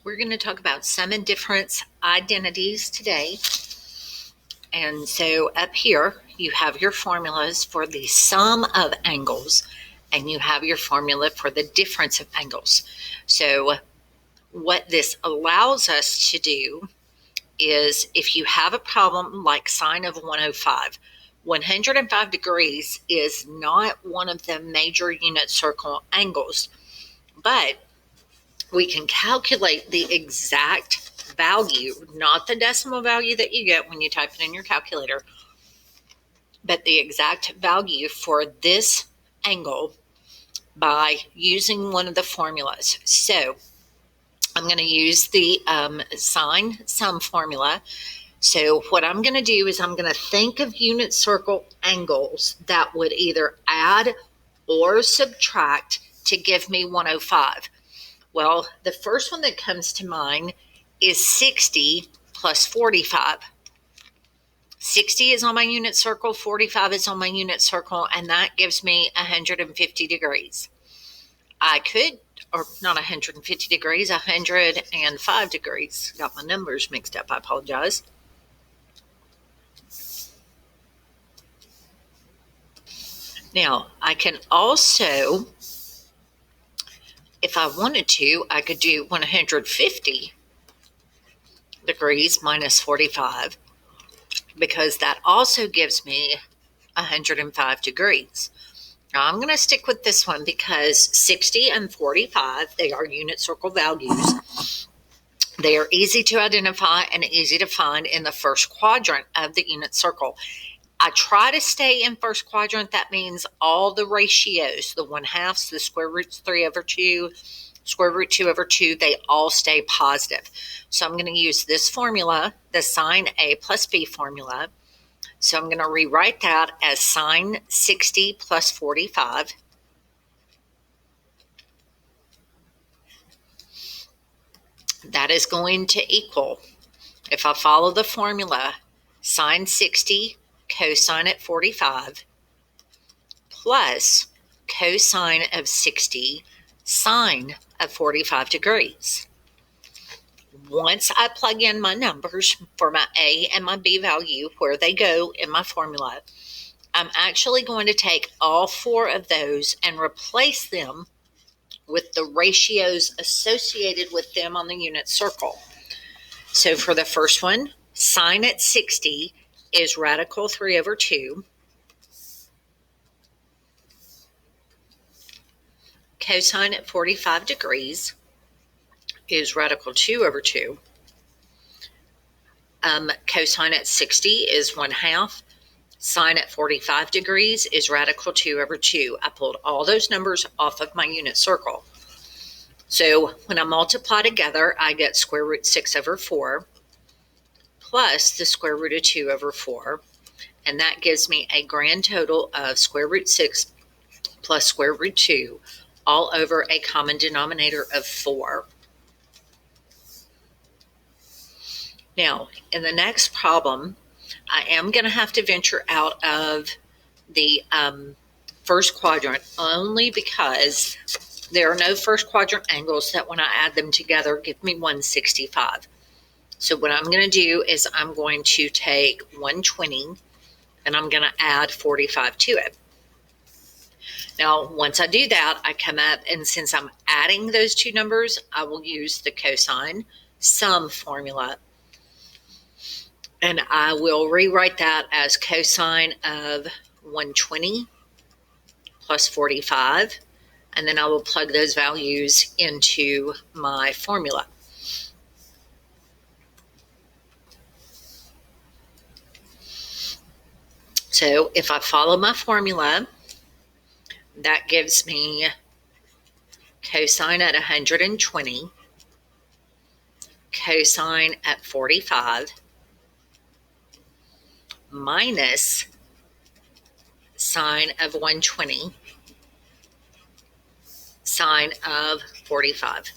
We're going to talk about sum and difference identities today. And so up here, you have your formulas for the sum of angles, and you have your formula for the difference of angles. So what this allows us to do is if you have a problem like sine of 105, 105 degrees is not one of the major unit circle angles, but we can calculate the exact value, not the decimal value that you get when you type it in your calculator, but the exact value for this angle by using one of the formulas. So I'm going to use the sine sum formula. So what I'm going to do is I'm going to think of unit circle angles that would either add or subtract to give me 105. Well, the first one that comes to mind is 60 plus 45. 60 is on my unit circle, 45 is on my unit circle, and that gives me 150 degrees. I could, or not 150 degrees, 105 degrees. Got my numbers mixed up, I apologize. Now, I can also, if I wanted to, I could do 150 degrees minus 45, because that also gives me 105 degrees. Now I'm going to stick with this one because 60 and 45, they are unit circle values. They are easy to identify and easy to find in the first quadrant of the unit circle. I try to stay in first quadrant. That means all the ratios, the 1/2, the square roots 3/2, square root 2/2, they all stay positive. So I'm going to use this formula, the sine A plus B formula. So I'm going to rewrite that as sine 60 plus 45. That is going to equal, if I follow the formula, sine 60 cosine at 45 plus cosine of 60 sine of 45 degrees. Once I plug in my numbers for my A and my B value, where they go in my formula, I'm actually going to take all four of those and replace them with the ratios associated with them on the unit circle. So for the first one, sine at 60 is radical 3/2. Cosine at 45 degrees is radical 2/2. Cosine at 60 is 1/2. Sine at 45 degrees is radical 2/2. I pulled all those numbers off of my unit circle. So when I multiply together, I get square root 6/4 plus the square root of 2/4. And that gives me a grand total of square root 6 plus square root 2 all over a common denominator of 4. Now, in the next problem, I am going to have to venture out of the first quadrant only because there are no first quadrant angles that when I add them together give me 165. So what I'm going to do is I'm going to take 120 and I'm going to add 45 to it. Now, once I do that, I come up, and since I'm adding those two numbers, I will use the cosine sum formula. And I will rewrite that as cosine of 120 plus 45. And then I will plug those values into my formula. So if I follow my formula, that gives me cosine at 120, cosine at 45, minus sine of 120, sine of 45.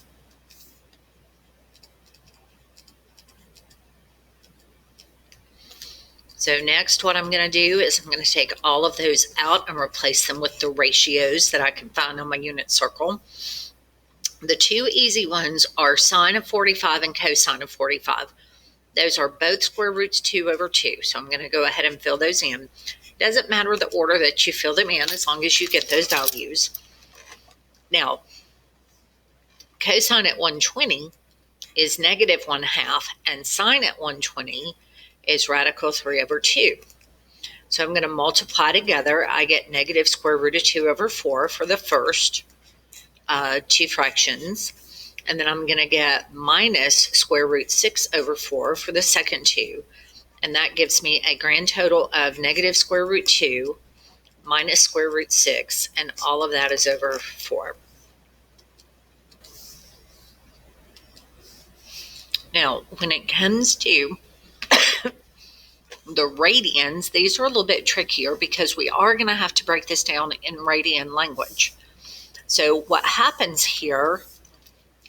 So next, what I'm going to do is I'm going to take all of those out and replace them with the ratios that I can find on my unit circle. The two easy ones are sine of 45 and cosine of 45. Those are both square roots 2 over 2. So I'm going to go ahead and fill those in. Doesn't matter the order that you fill them in as long as you get those values. Now, cosine at 120 is negative 1/2, and sine at 120 is radical 3 over 2. So I'm going to multiply together. I get negative square root of 2 over 4 for the first two fractions. And then I'm going to get minus square root 6 over 4 for the second two. And that gives me a grand total of negative square root 2 minus square root 6. And all of that is over 4. Now, when it comes to the radians, these are a little bit trickier because we are going to have to break this down in radian language. So what happens here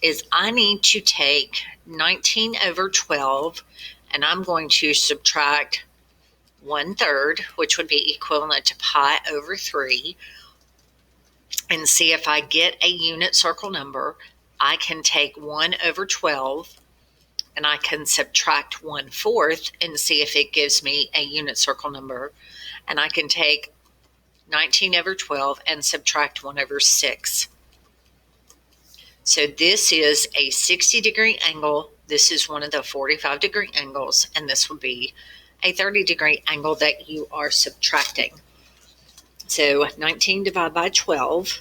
is I need to take 19 over 12 and I'm going to subtract 1/3, which would be equivalent to pi over 3, and see if I get a unit circle number. I can take 1 over 12 and I can subtract 1/4 and see if it gives me a unit circle number. And I can take 19 over 12 and subtract 1 over 6. So this is a 60-degree angle. This is one of the 45-degree angles, and this would be a 30-degree angle that you are subtracting. So 19 divided by 12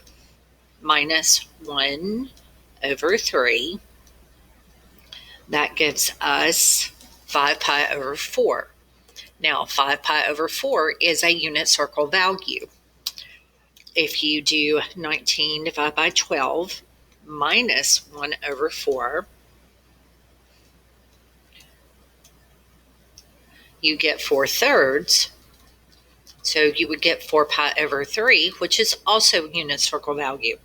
minus 1 over 3. That gives us 5 pi over 4. Now, 5 pi over 4 is a unit circle value. If you do 19 divided by 12 minus 1 over 4, you get 4/3. So you would get 4 pi over 3, which is also unit circle value.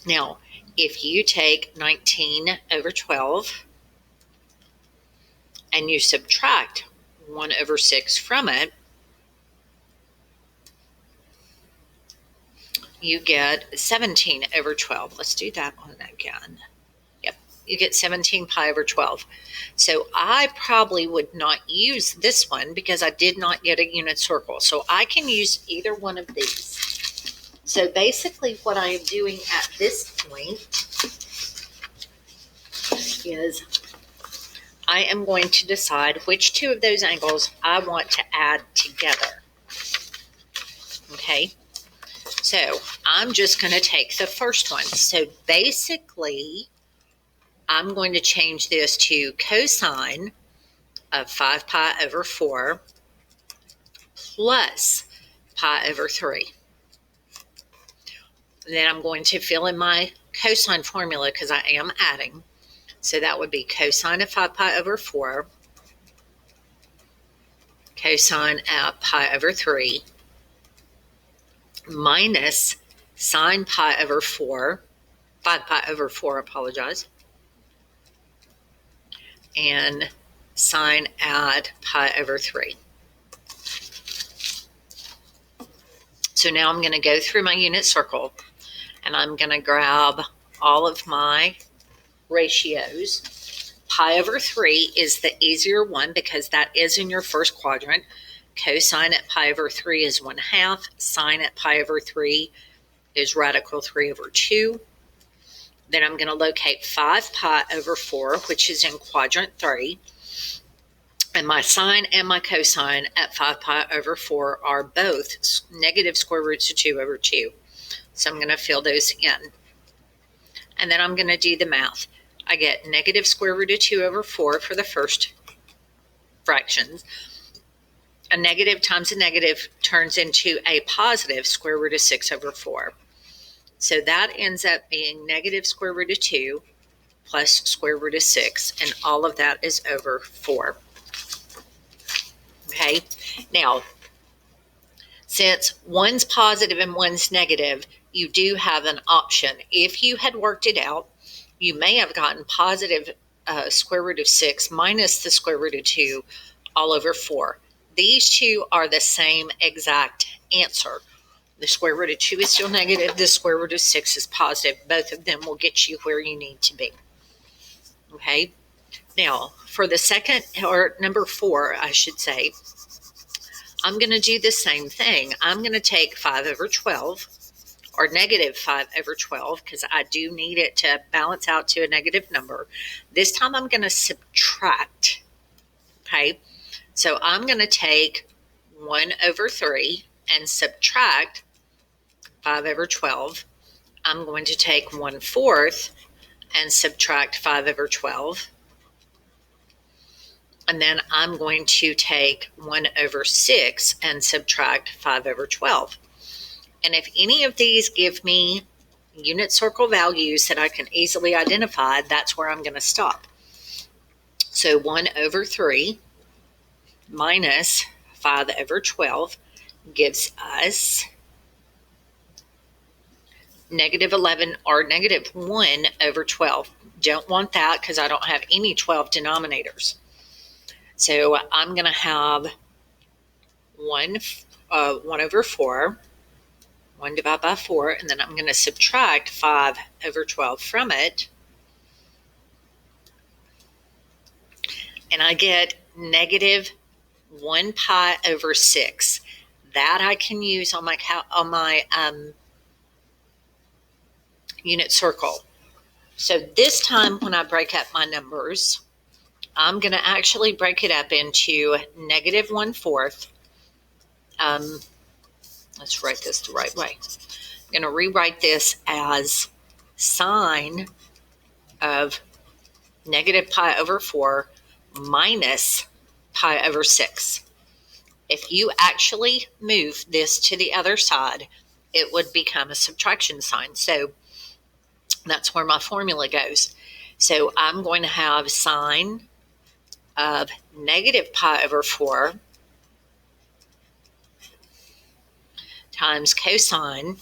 Now, if you take 19 over 12 and you subtract 1 over 6 from it, you get 17 over 12. Let's do that one again. Yep, you get 17 pi over 12. So I probably would not use this one because I did not get a unit circle. So I can use either one of these. So basically what I am doing at this point is I am going to decide which two of those angles I want to add together. Okay, so I'm just going to take the first one. So basically, I'm going to change this to cosine of 5 pi over 4 plus pi over 3. Then I'm going to fill in my cosine formula because I am adding. So that would be cosine of 5 pi over 4, cosine of pi over 3, minus sine pi over 4, 5 pi over 4, apologize, and sine add pi over 3. So now I'm going to go through my unit circle and I'm going to grab all of my ratios. Pi over 3 is the easier one because that is in your first quadrant. Cosine at pi over 3 is 1/2. Sine at pi over 3 is radical 3 over 2. Then I'm going to locate 5 pi over 4, which is in quadrant 3. And my sine and my cosine at 5 pi over 4 are both negative square roots of 2 over 2. So I'm going to fill those in. And then I'm going to do the math. I get negative square root of 2 over 4 for the first fractions. A negative times a negative turns into a positive square root of 6 over 4. So that ends up being negative square root of 2 plus square root of 6, and all of that is over 4. Okay, now, since one's positive and one's negative, you do have an option. If you had worked it out, you may have gotten positive square root of 6 minus the square root of 2 all over 4. These two are the same exact answer. The square root of 2 is still negative. The square root of 6 is positive. Both of them will get you where you need to be. Okay? Now, for the second, or number 4, I should say, I'm going to do the same thing. I'm going to take 5 over 12, or negative 5 over 12, because I do need it to balance out to a negative number. This time I'm going to subtract. Okay? So I'm going to take 1 over 3 and subtract 5 over 12. I'm going to take 1/4 and subtract 5 over 12. And then I'm going to take 1 over 6 and subtract 5 over 12. And if any of these give me unit circle values that I can easily identify, that's where I'm going to stop. So 1 over 3 minus 5 over 12 gives us negative 11, or negative 1 over 12. Don't want that because I don't have any 12 denominators. So I'm going to have 1 over 4, 1 divided by 4, and then I'm going to subtract 5 over 12 from it. And I get negative 1 pi over 6. That I can use on my unit circle. So this time when I break up my numbers, I'm going to actually break it up into negative 1/4. Let's write this the right way. I'm going to rewrite this as sine of negative pi over 4 minus pi over 6. If you actually move this to the other side, it would become a subtraction sign. So that's where my formula goes. So I'm going to have sine of negative pi over 4 times cosine